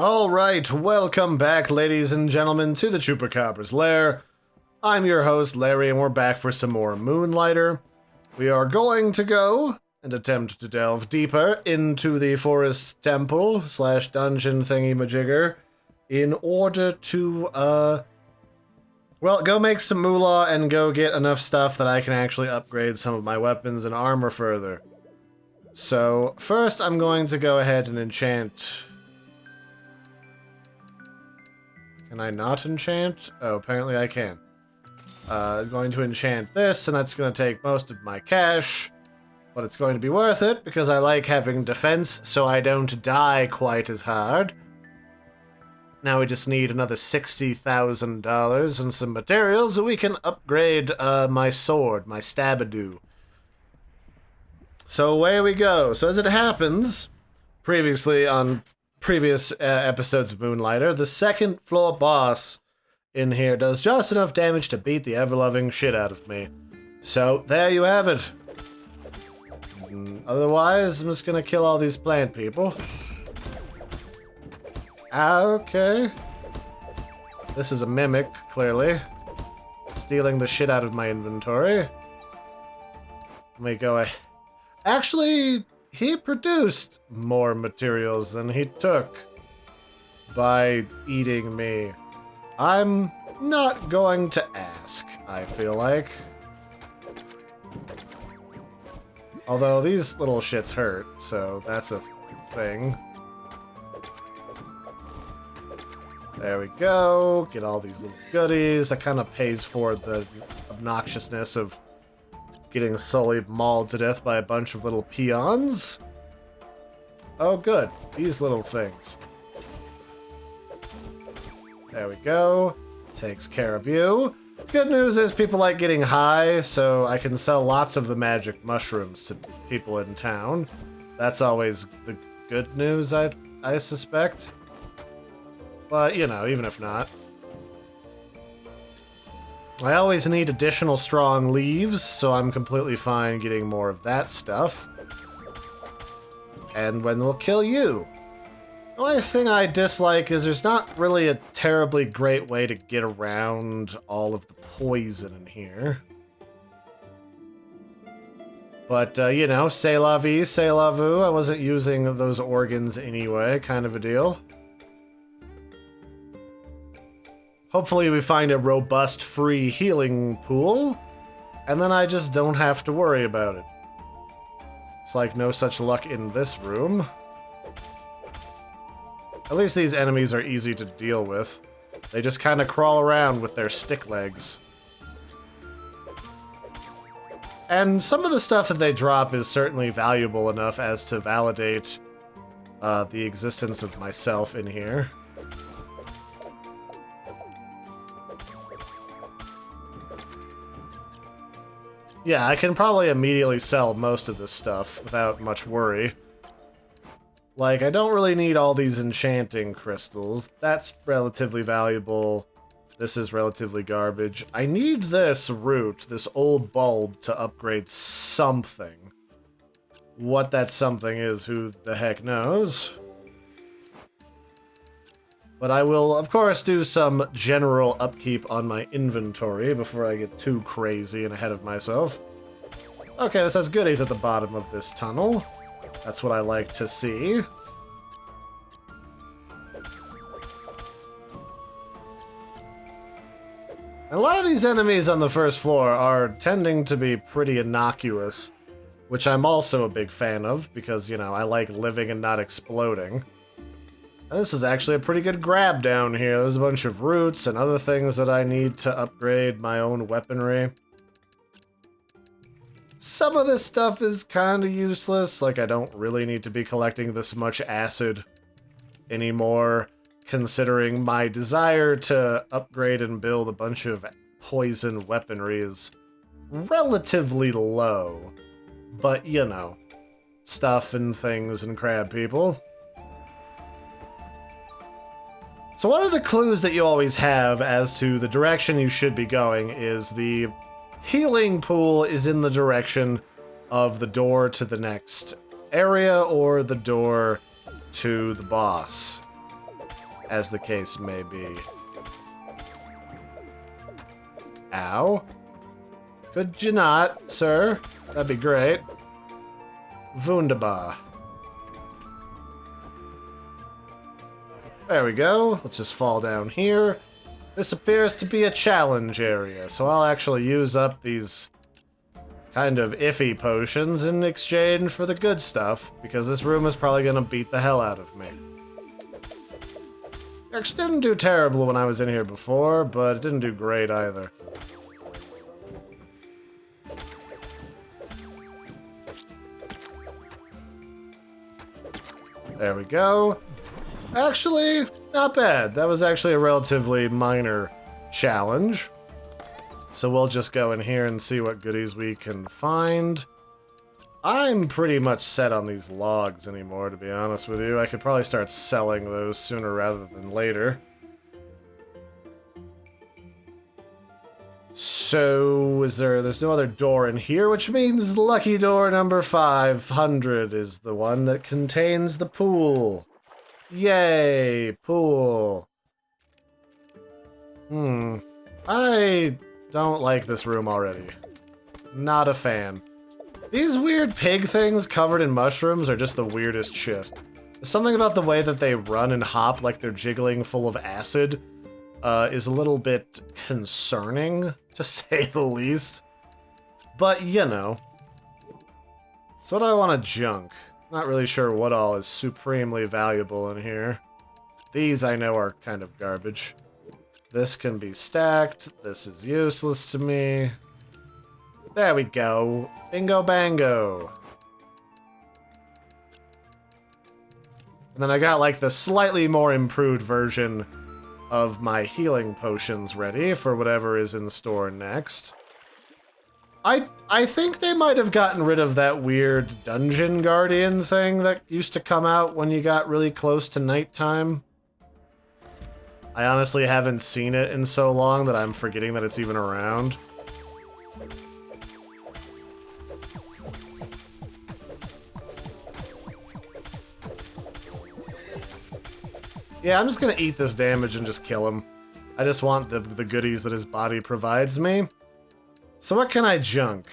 Alright, welcome back, ladies and gentlemen, to the Chupacabra's lair. I'm your host, Larry, and we're back for some more Moonlighter. We are going to go and attempt to delve deeper into the forest temple slash dungeon thingy-majigger in order to, go make some moolah and go get enough stuff that I can actually upgrade some of my weapons and armor further. So, first I'm going to go ahead and enchant... Can I not enchant? Oh, apparently I can. I'm going to enchant this, and that's going to take most of my cash. But it's going to be worth it, because I like having defense, so I don't die quite as hard. Now we just need another $60,000 and some materials, so we can upgrade my sword, my stabadoo. So away we go. So as it happens, previously on previous episodes of Moonlighter, the second floor boss in here does just enough damage to beat the ever-loving shit out of me. So there you have it. Otherwise, I'm just gonna kill all these plant people. Okay. This is a mimic, clearly. Stealing the shit out of my inventory. Let me go ahead. Actually, he produced more materials than he took by eating me. I'm not going to ask, I feel like. Although these little shits hurt, so that's a thing. There we go. Get all these little goodies. That kind of pays for the obnoxiousness of getting slowly mauled to death by a bunch of little peons. Oh, good. These little things. There we go. Takes care of you. Good news is people like getting high, so I can sell lots of the magic mushrooms to people in town. That's always the good news, I suspect. But, you know, even if not. I always need additional strong leaves, so I'm completely fine getting more of that stuff. And when we'll kill you. The only thing I dislike is there's not really a terribly great way to get around all of the poison in here. But, you know, c'est la vie, c'est la vu. I wasn't using those organs anyway, kind of a deal. Hopefully we find a robust, free healing pool, and then I just don't have to worry about it. It's like no such luck in this room. At least these enemies are easy to deal with. They just kind of crawl around with their stick legs. And some of the stuff that they drop is certainly valuable enough as to validate the existence of myself in here. Yeah, I can probably immediately sell most of this stuff without much worry. Like, I don't really need all these enchanting crystals. That's relatively valuable. This is relatively garbage. I need this root, this old bulb, to upgrade something. What that something is, who the heck knows? But I will, of course, do some general upkeep on my inventory before I get too crazy and ahead of myself. Okay, this has goodies at the bottom of this tunnel. That's what I like to see. And a lot of these enemies on the first floor are tending to be pretty innocuous, which I'm also a big fan of because, you know, I like living and not exploding. And this is actually a pretty good grab down here. There's a bunch of roots and other things that I need to upgrade my own weaponry. Some of this stuff is kind of useless, like I don't really need to be collecting this much acid anymore, considering my desire to upgrade and build a bunch of poison weaponry is relatively low. But, you know, stuff and things and crab people. So one of the clues that you always have as to the direction you should be going is the healing pool is in the direction of the door to the next area or the door to the boss. as the case may be. Ow. Could you not, sir? That'd be great. Wunderbar. There we go. Let's just fall down here. This appears to be a challenge area, so I'll actually use up these kind of iffy potions in exchange for the good stuff, because this room is probably gonna beat the hell out of me. Actually didn't do terrible when I was in here before, but it didn't do great either. There we go. Actually, not bad. That was actually a relatively minor challenge. So we'll just go in here and see what goodies we can find. I'm pretty much set on these logs anymore, to be honest with you. I could probably start selling those sooner rather than later. So, there's no other door in here, which means lucky door number 500 is the one that contains the pool. Yay, pool. I don't like this room already. Not a fan. These weird pig things covered in mushrooms are just the weirdest shit. There's something about the way that they run and hop like they're jiggling full of acid is a little bit concerning, to say the least. But, you know. So what do I want to junk? Not really sure what all is supremely valuable in here. These I know are kind of garbage. This can be stacked. This is useless to me. There we go. Bingo bango. And then I got like the slightly more improved version of my healing potions ready for whatever is in store next. I think they might have gotten rid of that weird dungeon guardian thing that used to come out when you got really close to nighttime. I honestly haven't seen it in so long that I'm forgetting that it's even around. Yeah, I'm just gonna eat this damage and just kill him. I just want the goodies that his body provides me. So what can I junk?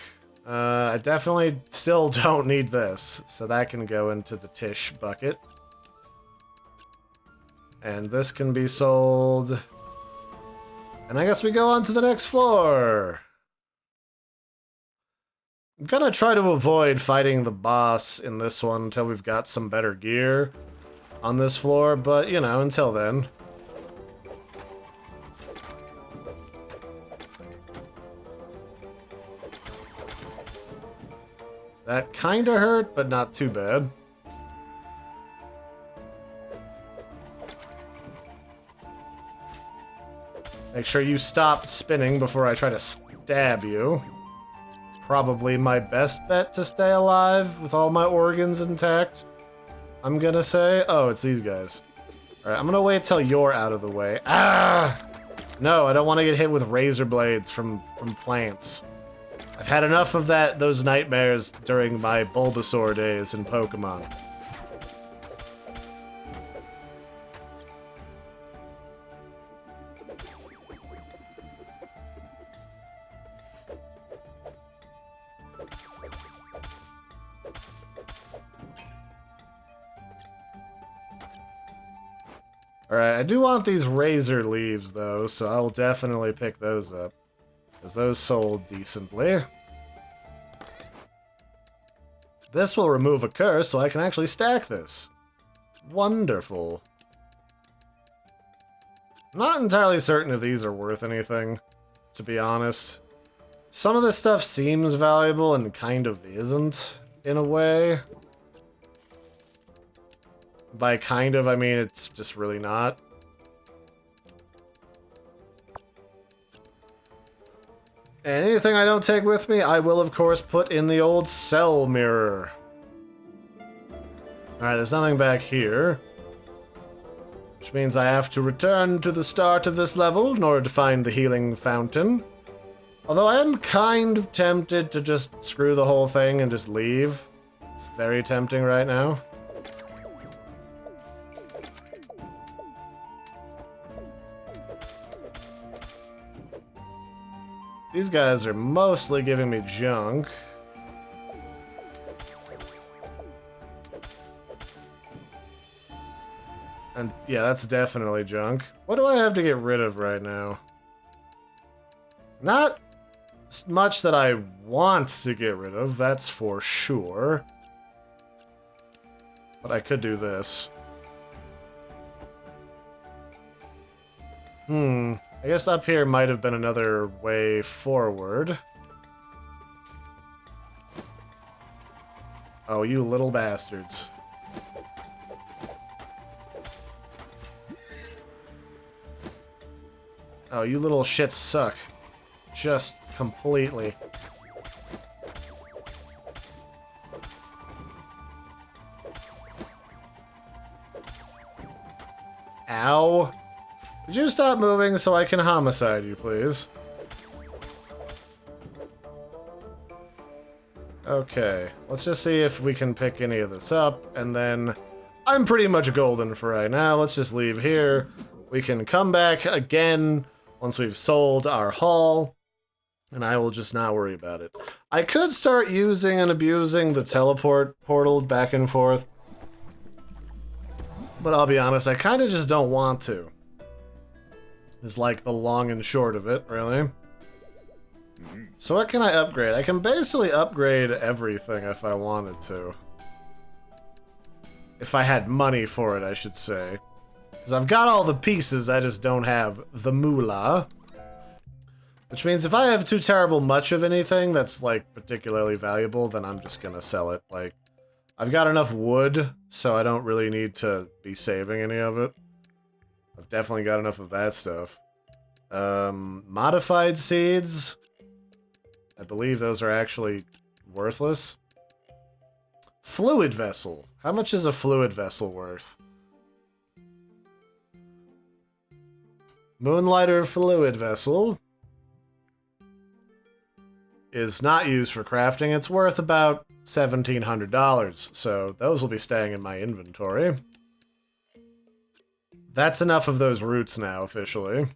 I definitely still don't need this, so that can go into the Tish bucket. And this can be sold. And I guess we go on to the next floor. I'm gonna try to avoid fighting the boss in this one until we've got some better gear on this floor, but, you know, until then. That kinda hurt, but not too bad. Make sure you stop spinning before I try to stab you. Probably my best bet to stay alive with all my organs intact. I'm gonna say, oh, it's these guys. Alright, I'm gonna wait till you're out of the way. Ah! No, I don't want to get hit with razor blades from plants. I've had enough of those nightmares during my Bulbasaur days in Pokemon. Alright, I do want these razor leaves, though, so I will definitely pick those up. Because those sold decently. This will remove a curse, so I can actually stack this. Wonderful. I'm not entirely certain if these are worth anything, to be honest. Some of this stuff seems valuable and kind of isn't, in a way. By kind of, I mean it's just really not. And anything I don't take with me, I will of course put in the old cell mirror. Alright, there's nothing back here. Which means I have to return to the start of this level in order to find the healing fountain. Although I am kind of tempted to just screw the whole thing and just leave. It's very tempting right now. These guys are mostly giving me junk. And yeah, that's definitely junk. What do I have to get rid of right now? Not much that I want to get rid of, that's for sure. But I could do this. I guess up here might have been another way forward. Oh, you little bastards. Oh, you little shits suck. Just completely. Ow. Would you stop moving so I can homicide you, please? Okay, let's just see if we can pick any of this up, and then I'm pretty much golden for right now. Let's just leave here. We can come back again once we've sold our haul, and I will just not worry about it. I could start using and abusing the teleport portal back and forth, but I'll be honest, I kind of just don't want to. Is like the long and short of it, really. So what can I upgrade? I can basically upgrade everything if I wanted to. If I had money for it, I should say. Because I've got all the pieces, I just don't have the moolah. Which means if I have too terrible much of anything that's, like, particularly valuable, then I'm just gonna sell it. Like, I've got enough wood, so I don't really need to be saving any of it. I've definitely got enough of that stuff. Modified seeds. I believe those are actually worthless. Fluid vessel. How much is a fluid vessel worth? Moonlighter fluid vessel is not used for crafting. It's worth about $1,700, so those will be staying in my inventory. That's enough of those roots now, officially.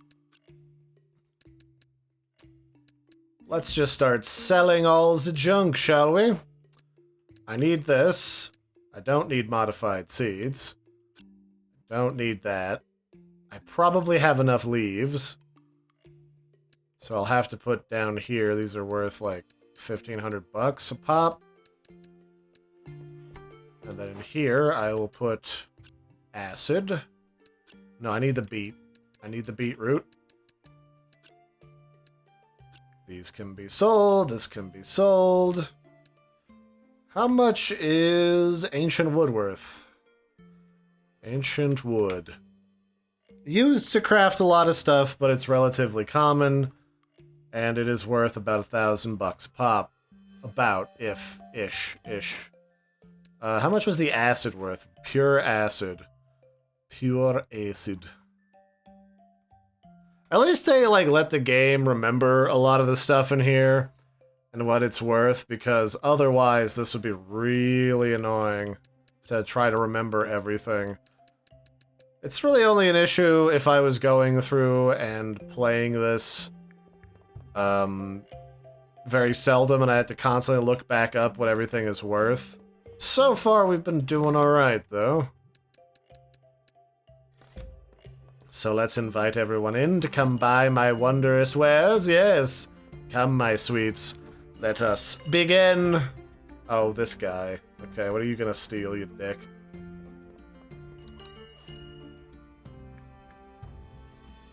Let's just start selling all the junk, shall we? I need this. I don't need modified seeds. Don't need that. I probably have enough leaves. So I'll have to put down here, these are worth like 1,500 bucks a pop. And then in here, I will put acid. No, I need the beet. I need the beetroot. These can be sold. This can be sold. How much is ancient wood worth? Ancient wood. Used to craft a lot of stuff, but it's relatively common. And it is worth about 1,000 bucks a pop. About, ish. How much was the acid worth? Pure acid. Pure acid. At least they, like, let the game remember a lot of the stuff in here and what it's worth, because otherwise this would be really annoying to try to remember everything. It's really only an issue if I was going through and playing this very seldom and I had to constantly look back up what everything is worth. So far we've been doing alright, though. So let's invite everyone in to come buy my wondrous wares. Yes, come my sweets. Let us begin. Oh, this guy. Okay, what are you gonna steal, you dick?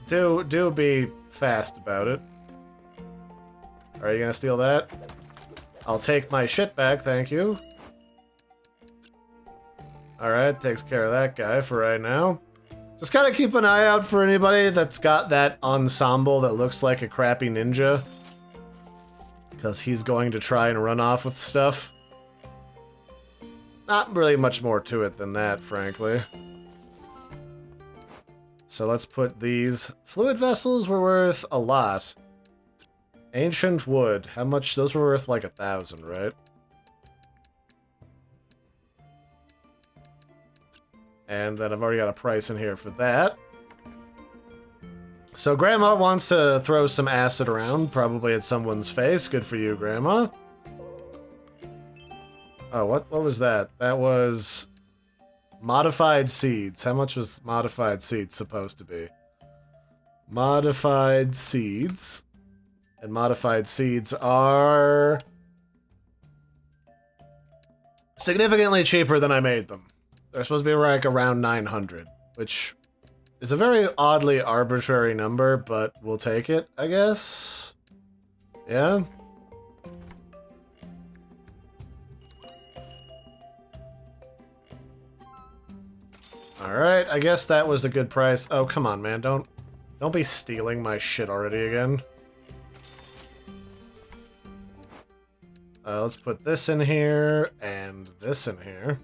Do be fast about it. Are you gonna steal that? I'll take my shit back, thank you. Alright, takes care of that guy for right now. Just kind of keep an eye out for anybody that's got that ensemble that looks like a crappy ninja. Because he's going to try and run off with stuff. Not really much more to it than that, frankly. So let's put these. Fluid vessels were worth a lot. Ancient wood. How much? Those were worth like 1,000, right? And then I've already got a price in here for that. So Grandma wants to throw some acid around, probably at someone's face. Good for you, Grandma. Oh, what was that? That was modified seeds. How much was modified seeds supposed to be? Modified seeds. And modified seeds are significantly cheaper than I made them. They're supposed to be like around 900, which is a very oddly arbitrary number, but we'll take it, I guess. Yeah. Alright, I guess that was a good price. Oh, come on, man. Don't be stealing my shit already again. Let's put this in here, and this in here.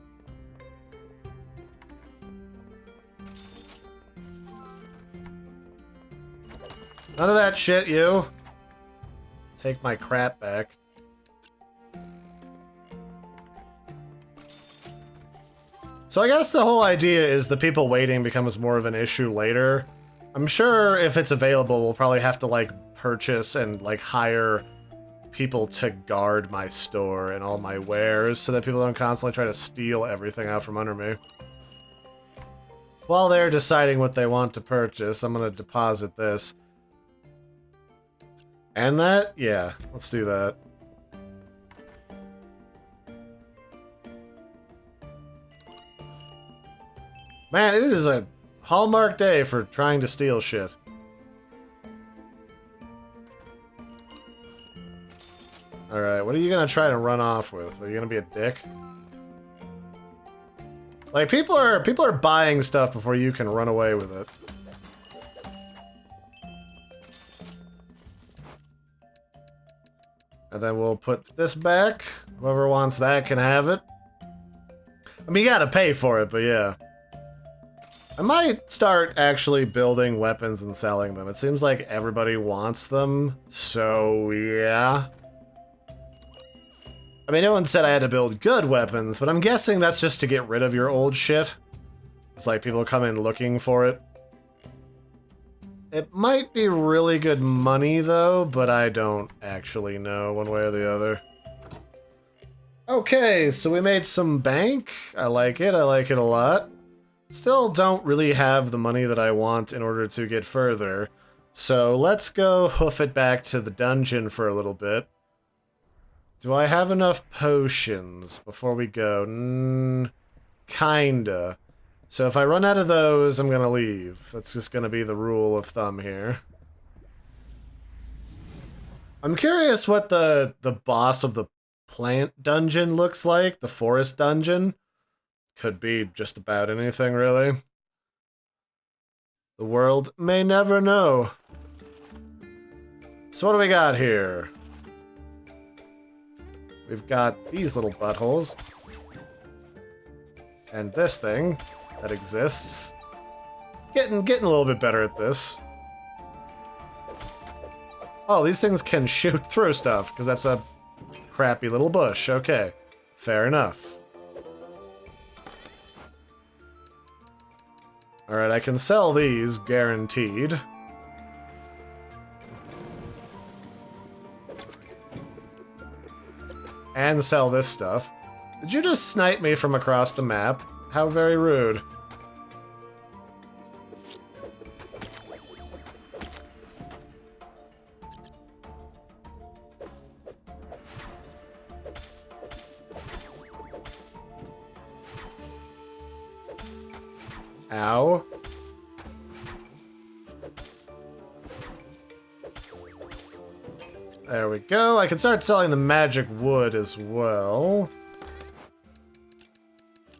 None of that shit, you. Take my crap back. So I guess the whole idea is the people waiting becomes more of an issue later. I'm sure if it's available, we'll probably have to, like, purchase and, like, hire people to guard my store and all my wares so that people don't constantly try to steal everything out from under me. While they're deciding what they want to purchase, I'm gonna deposit this. And that? Yeah, let's do that. Man, it is a hallmark day for trying to steal shit. Alright, what are you gonna try to run off with? Are you gonna be a dick? Like, people are buying stuff before you can run away with it. And then we'll put this back. Whoever wants that can have it. I mean, you gotta pay for it, but yeah. I might start actually building weapons and selling them. It seems like everybody wants them, so yeah. I mean, no one said I had to build good weapons, but I'm guessing that's just to get rid of your old shit. It's like people come in looking for it. It might be really good money, though, but I don't actually know one way or the other. Okay, so we made some bank. I like it a lot. Still don't really have the money that I want in order to get further. So let's go hoof it back to the dungeon for a little bit. Do I have enough potions before we go? Kinda. So if I run out of those, I'm gonna leave. That's just gonna be the rule of thumb here. I'm curious what the boss of the plant dungeon looks like, the forest dungeon. Could be just about anything, really. The world may never know. So what do we got here? We've got these little buttholes. And this thing that exists. Getting a little bit better at this. Oh, these things can shoot through stuff, because that's a crappy little bush. Okay, fair enough. Alright, I can sell these, guaranteed. And sell this stuff. Did you just snipe me from across the map? How very rude. Ow. There we go. I can start selling the magic wood as well.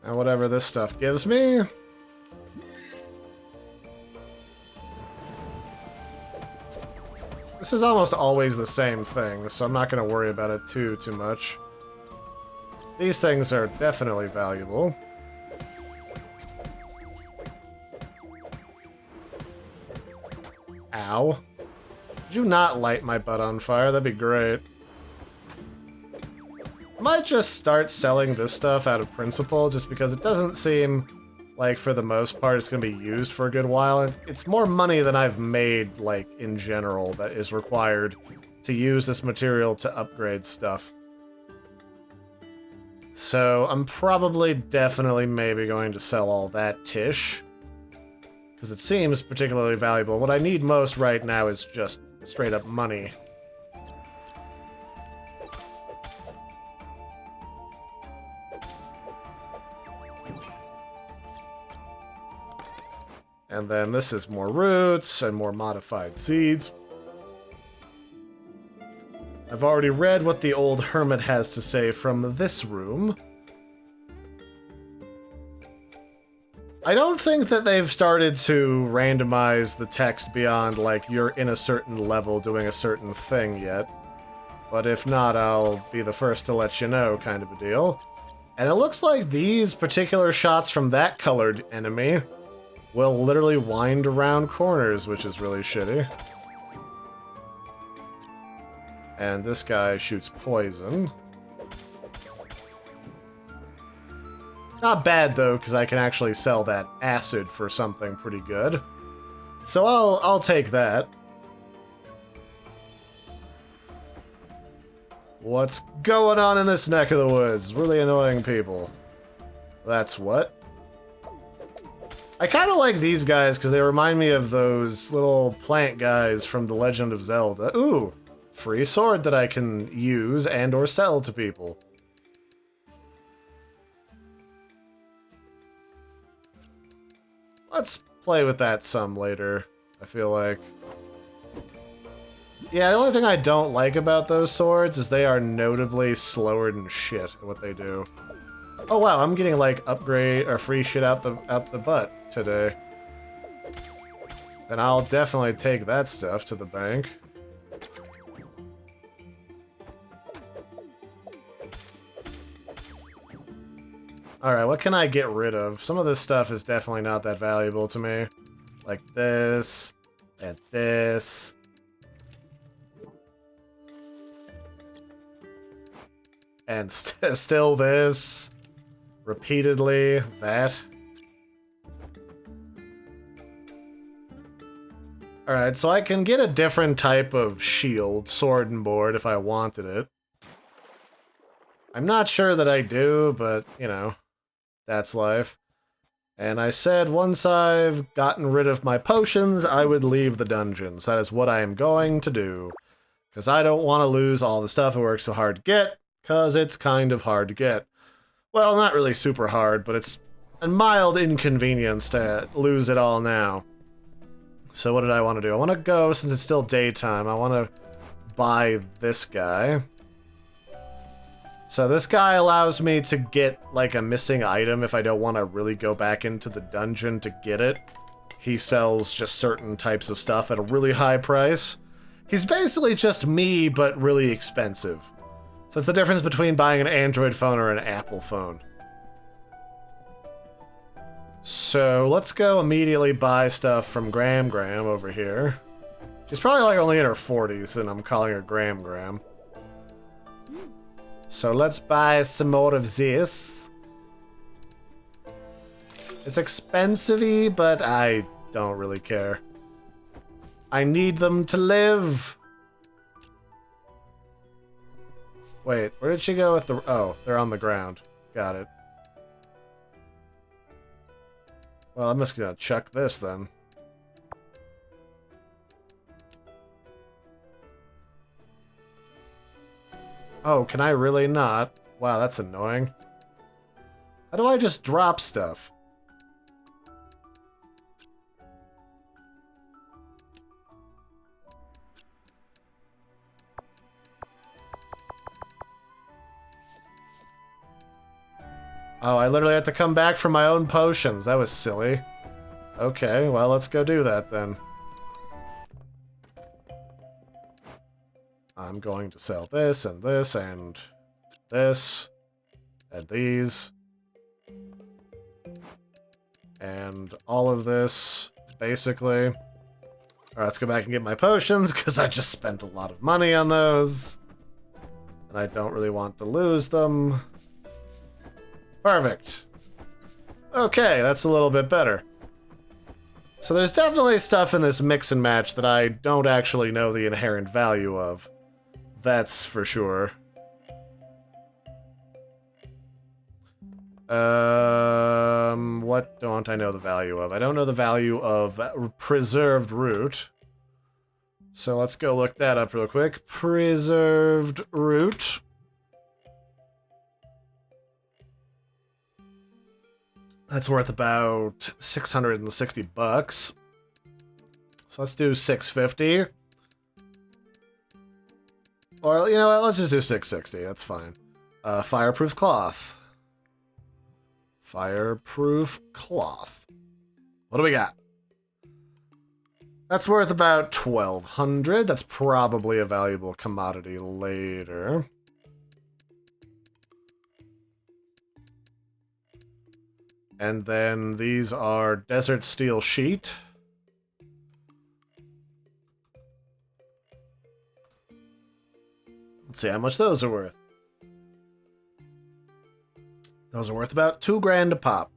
And whatever this stuff gives me. This is almost always the same thing, so I'm not going to worry about it too much. These things are definitely valuable. Ow. Could you not light my butt on fire? That'd be great. I might just start selling this stuff out of principle, just because it doesn't seem like, for the most part, it's gonna be used for a good while. And it's more money than I've made, like, in general, that is required to use this material to upgrade stuff. So, I'm probably, definitely, maybe going to sell all that tish. Because it seems particularly valuable. What I need most right now is just straight up money. And then this is more roots and more modified seeds. I've already read what the old hermit has to say from this room. I don't think that they've started to randomize the text beyond, like, you're in a certain level doing a certain thing yet. But if not, I'll be the first to let you know, kind of a deal. And it looks like these particular shots from that colored enemy will literally wind around corners, which is really shitty. And this guy shoots poison. Not bad, though, because I can actually sell that acid for something pretty good. So I'll take that. What's going on in this neck of the woods? Really annoying people. That's what? I kind of like these guys because they remind me of those little plant guys from The Legend of Zelda. Ooh, free sword that I can use and or sell to people. Let's play with that some later, I feel like. Yeah, the only thing I don't like about those swords is they are notably slower than shit at what they do. Oh wow, I'm getting like upgrade or free shit out the butt today. Then I'll definitely take that stuff to the bank. Alright, what can I get rid of? Some of this stuff is definitely not that valuable to me. Like this, and this. And still this. Repeatedly, that. Alright, so I can get a different type of shield, sword and board, if I wanted it. I'm not sure that I do, but, you know, that's life. And I said once I've gotten rid of my potions, I would leave the dungeons. That is what I am going to do. Because I don't want to lose all the stuff I worked so hard to get, because it's kind of hard to get. Well, not really super hard, but it's a mild inconvenience to lose it all now. So what did I want to do? I want to go, since it's still daytime, I want to buy this guy. So this guy allows me to get, like, a missing item if I don't want to really go back into the dungeon to get it. He sells just certain types of stuff at a really high price. He's basically just me, but really expensive. So it's the difference between buying an Android phone or an Apple phone. So let's go immediately buy stuff from Gram over here. She's probably like only in her 40s and I'm calling her Gram. So let's buy some more of this. It's expensive-y, but I don't really care. I need them to live. Wait, where did she go with the... Oh, they're on the ground. Got it. Well, I'm just gonna chuck this then. Oh, can I really not? Wow, that's annoying. How do I just drop stuff? Oh, I literally had to come back for my own potions. That was silly. Okay, well, let's go do that then. I'm going to sell this and this and this and these. And all of this, basically. Alright, let's go back and get my potions, because I just spent a lot of money on those. And I don't really want to lose them. Perfect. Okay, that's a little bit better. So there's definitely stuff in this mix and match that I don't actually know the inherent value of. That's for sure. What don't I know the value of? I don't know the value of preserved root. So let's go look that up real quick. Preserved root. That's worth about 660 bucks. So let's do 650. Or, you know what, let's just do 660. That's fine. Fireproof cloth. Fireproof cloth. What do we got? That's worth about 1,200. That's probably a valuable commodity later. And then these are desert steel sheet. Let's see how much those are worth. Those are worth about 2 grand a pop.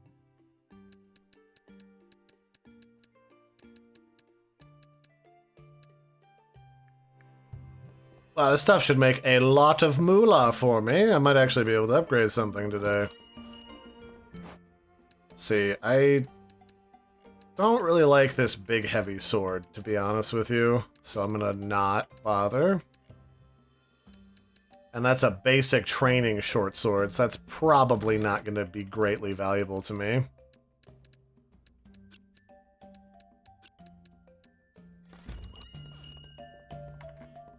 Wow, this stuff should make a lot of moolah for me. I might actually be able to upgrade something today. See, I don't really like this big heavy sword, to be honest with you. So I'm gonna not bother. And that's a basic training short sword, so that's probably not gonna be greatly valuable to me.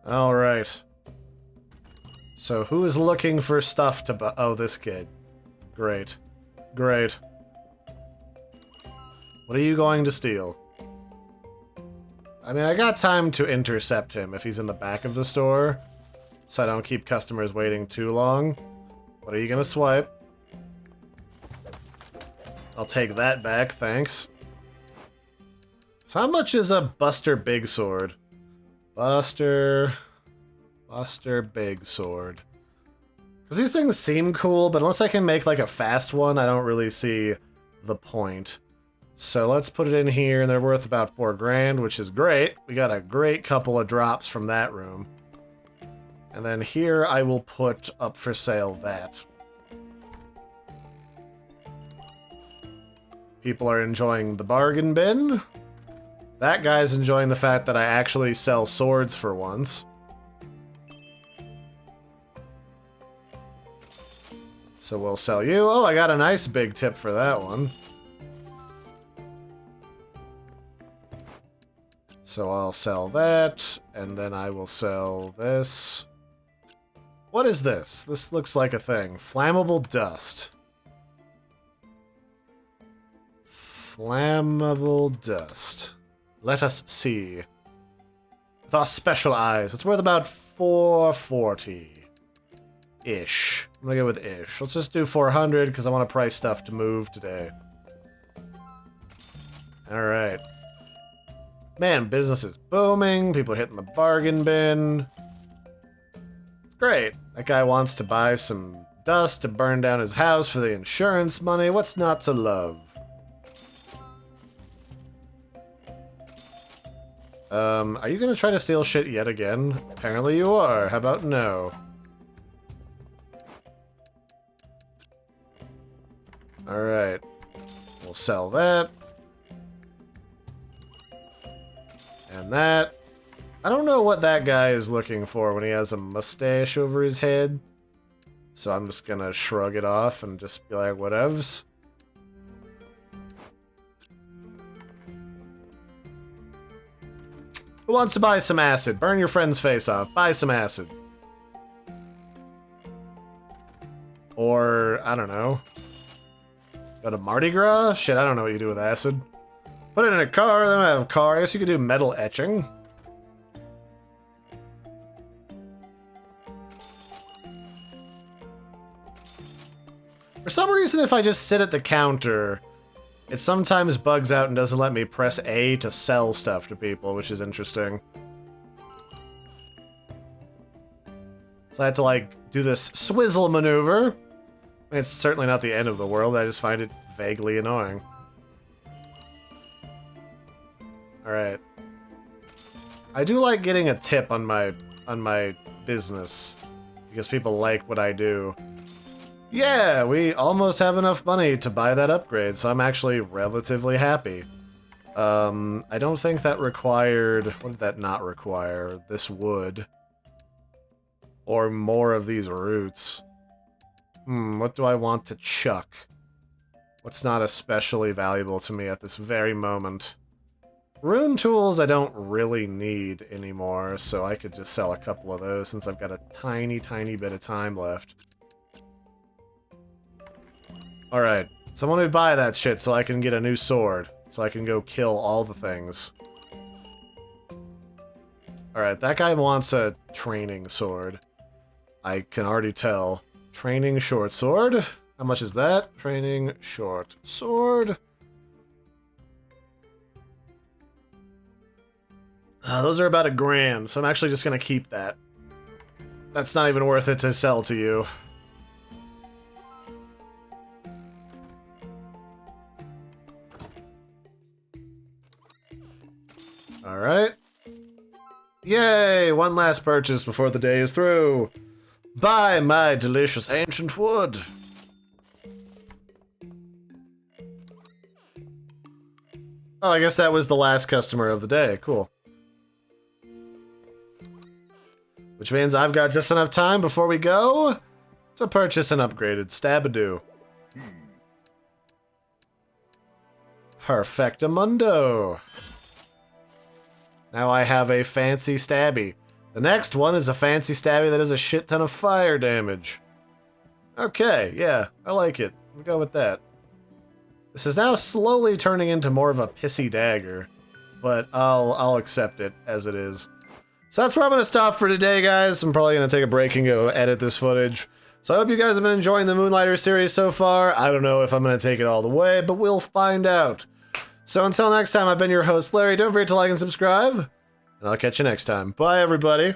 Alright. So who is looking for stuff to buy? Oh, this kid. Great. Great. What are you going to steal? I mean, I got time to intercept him if he's in the back of the store, so I don't keep customers waiting too long. What are you gonna swipe? I'll take that back, thanks. So how much is a Buster Big Sword? Buster Big Sword. Because these things seem cool, but unless I can make like a fast one, I don't really see the point. So let's put it in here, and they're worth about 4 grand, which is great. We got a great couple of drops from that room. And then here I will put up for sale that. People are enjoying the bargain bin. That guy's enjoying the fact that I actually sell swords for once. So we'll sell you. Oh, I got a nice big tip for that one. So I'll sell that, and then I will sell this. What is this? This looks like a thing. Flammable dust. Flammable dust. Let us see. With our special eyes, it's worth about 440-ish. I'm gonna go with ish. Let's just do 400 because I want to price stuff to move today. All right. Man, business is booming. People are hitting the bargain bin. It's great. That guy wants to buy some dust to burn down his house for the insurance money. What's not to love? Are you gonna try to steal shit yet again? Apparently you are. How about no? Alright. We'll sell that. And that. I don't know what that guy is looking for when he has a mustache over his head. So I'm just gonna shrug it off and just be like, whatevs. Who wants to buy some acid? Burn your friend's face off. Buy some acid. Or, I don't know. Go to Mardi Gras? Shit, I don't know what you do with acid. Put it in a car, they don't have a car. I guess you could do metal etching. For some reason, if I just sit at the counter, it sometimes bugs out and doesn't let me press A to sell stuff to people, which is interesting. So I had to, like, do this swizzle maneuver. I mean, it's certainly not the end of the world, I just find it vaguely annoying. Alright. I do like getting a tip on my business, because people like what I do. Yeah, we almost have enough money to buy that upgrade, so I'm actually relatively happy. I don't think that required... What did that not require? This would. Or more of these roots. What do I want to chuck? What's not especially valuable to me at this very moment? Rune tools I don't really need anymore, so I could just sell a couple of those since I've got a tiny, tiny bit of time left. Alright, someone would buy that shit so I can get a new sword, so I can go kill all the things. Alright, that guy wants a training sword. I can already tell. Training short sword? How much is that? Training short sword. Those are about $1,000, so I'm actually just gonna keep that. That's not even worth it to sell to you. Alright. Yay! One last purchase before the day is through. Buy my delicious ancient wood. Oh, I guess that was the last customer of the day. Cool. Which means I've got just enough time before we go to purchase an upgraded Stabadoo. Perfectamundo. Now I have a fancy stabby. The next one is a fancy stabby that does a shit ton of fire damage. Okay, yeah, I like it. We'll go with that. This is now slowly turning into more of a pissy dagger, but I'll accept it as it is. So that's where I'm going to stop for today, guys. I'm probably going to take a break and go edit this footage. So I hope you guys have been enjoying the Moonlighter series so far. I don't know if I'm going to take it all the way, but we'll find out. So until next time, I've been your host, Larry. Don't forget to like and subscribe, and I'll catch you next time. Bye, everybody.